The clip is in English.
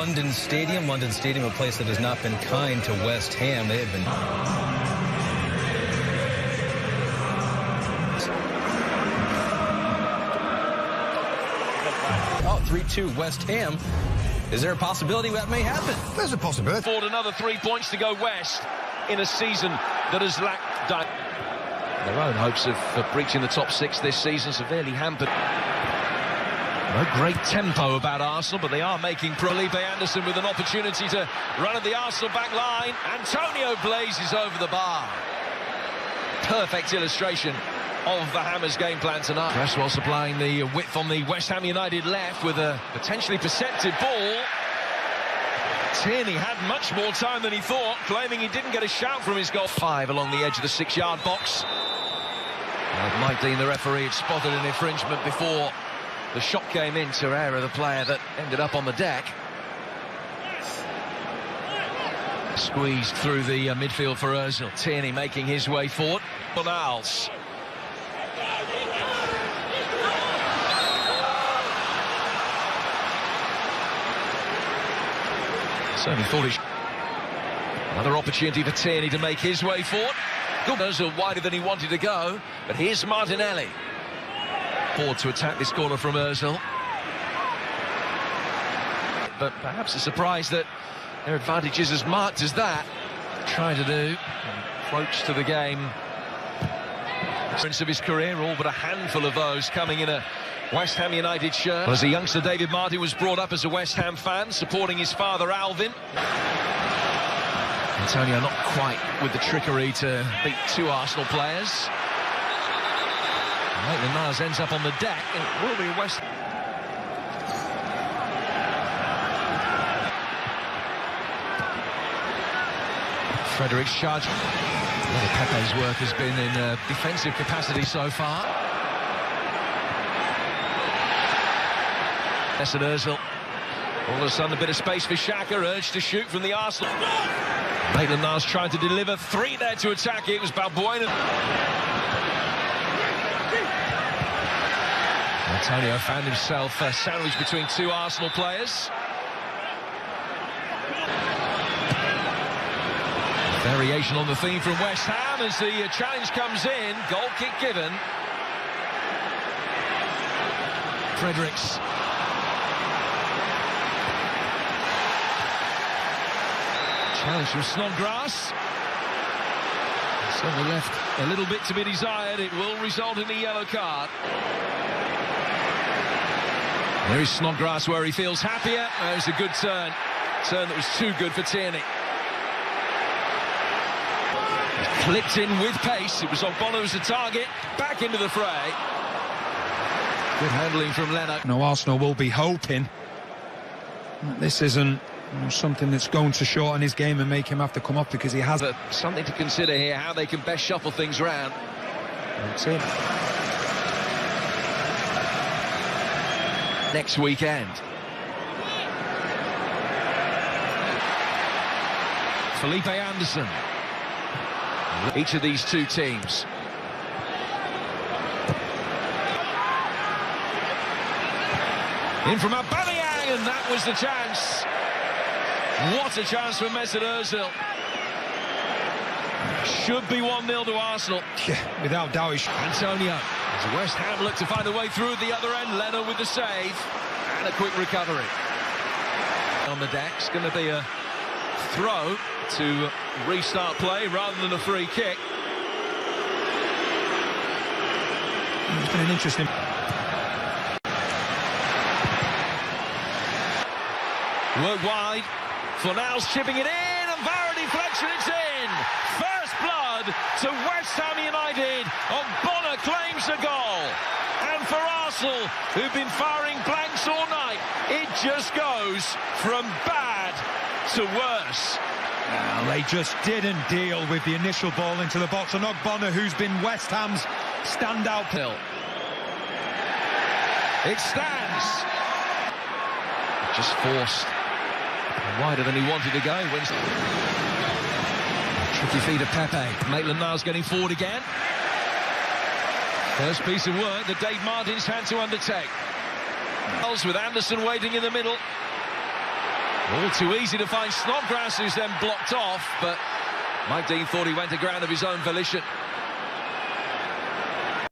London Stadium. London Stadium, a place that has not been kind to West Ham. They have been... Oh, 3-2 West Ham. Is there a possibility that may happen? There's a possibility. Forward another 3 points to go west in a season that has lacked... Their own hopes of breaching the top 6 this season severely hampered. No great tempo about Arsenal, but they are making Felipe Anderson with an opportunity to run at the Arsenal back line. Antonio blazes over the bar. Perfect illustration of the Hammers' game plan tonight. Cresswell supplying the width on the West Ham United left with a potentially perceptive ball. Tierney had much more time than he thought, claiming he didn't get a shout from his goal. 5 along the edge of the 6-yard box. Mike Dean, the referee, had spotted an infringement before the shot came in. Torreira, the player that ended up on the deck. Squeezed through the midfield for Ozil. Tierney making his way forward. Bonals. Certainly foolish. Another opportunity for Tierney to make his way forward. Ozil wider than he wanted to go, but here's Martinelli. Forward to attack this corner from Ozil. But perhaps a surprise that their advantage is as marked as that. Trying to do approach to the game. Of his career, all but a handful of those coming in a West Ham United shirt. As a youngster, David Martin was brought up as a West Ham fan, supporting his father Alvin. Antonio not quite with the trickery to beat 2 Arsenal players. Maitland-Niles ends up on the deck, and it will be West. Frederic's charge. A lot of Pepe's work has been in defensive capacity so far. Mesut Ozil. All of a sudden a bit of space for Xhaka, urged to shoot from the Arsenal. Maitland-Niles tried to deliver 3 there to attack it. It was Balbuena. Antonio found himself sandwiched between 2 Arsenal players. Variation on the theme from West Ham as the challenge comes in. Goal kick given. Fredericks. Challenge from Snodgrass. Certainly left a little bit to be desired. It will result in a yellow card. There is Snodgrass where he feels happier. There's a good turn. Turn that was too good for Tierney. Clipped in with pace. It was Ogbono as the target. Back into the fray. Good handling from Leno. No, Arsenal will be hoping that this isn't something that's going to shorten his game and make him have to come off, because he has something to consider here, how they can best shuffle things around. That's it. Next weekend. Felipe Anderson. Each of these 2 teams. In from Aubameyang, and that was the chance. What a chance for Mesut Ozil. Should be 1-0 to Arsenal. Yeah, without doubt. Antonio. As West Ham look to find a way through at the other end. Leno with the save. And a quick recovery. On the deck, it's going to be a throw to restart play rather than a free kick. It's been an interesting... Work wide. Fornals chipping it in, and Virada deflection, it's in. First blood to West Ham United. Ogbono claims the goal. And for Arsenal, who've been firing blanks all night, it just goes from bad to worse. Well, they just didn't deal with the initial ball into the box. And Ogbono, who's been West Ham's standout. It stands. Just forced. Wider than he wanted to go. Tricky feed of Pepe. Maitland-Niles getting forward again. First piece of work that Dave Martin's had to undertake. With Anderson waiting in the middle. All too easy to find Snodgrass, who's then blocked off, but Mike Dean thought he went to ground of his own volition.